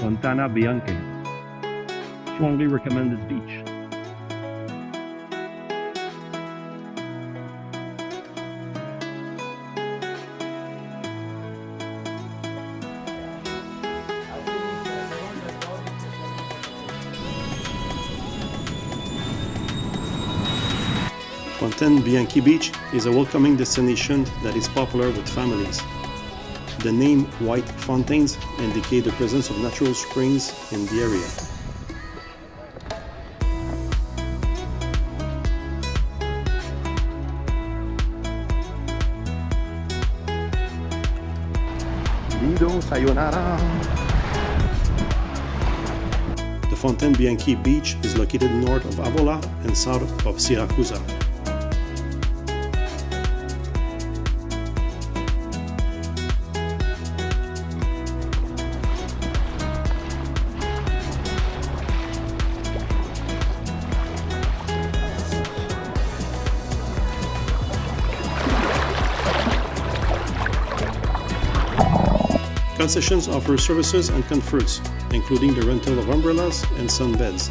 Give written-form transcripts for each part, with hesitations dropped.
Fontana, Bianche. Strongly recommend this beach. Fontane Bianche Beach is a welcoming destination that is popular with families. The name White Fountains indicate the presence of natural springs in the area. LIDO, SAYONARA. The Fontane Bianche Beach is located north of Avola and south of Syracuse. Concessions offer services and comforts, including the rental of umbrellas and sunbeds,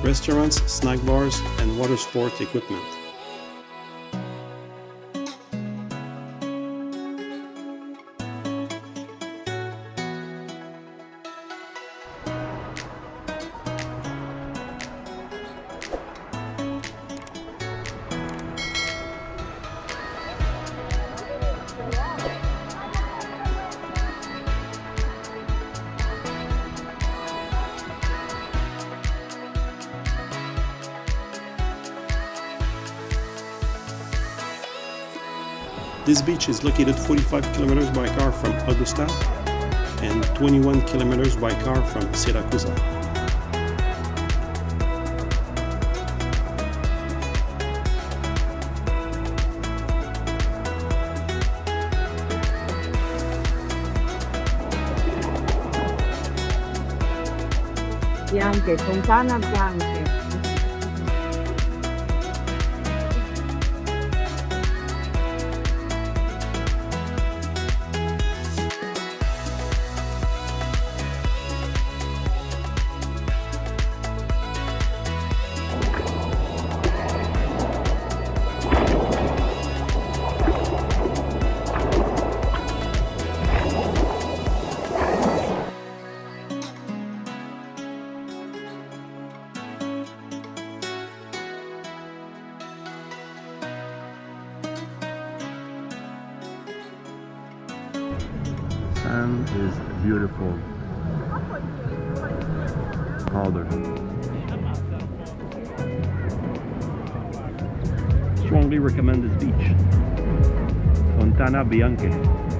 restaurants, snack bars, and water sport equipment. This beach is located 45 kilometers by car from Augusta and 21 kilometers by car from Syracuse. Bianche, Fontana, Bianche. Sand is beautiful color. Strongly recommend this beach. Fontana, Bianche.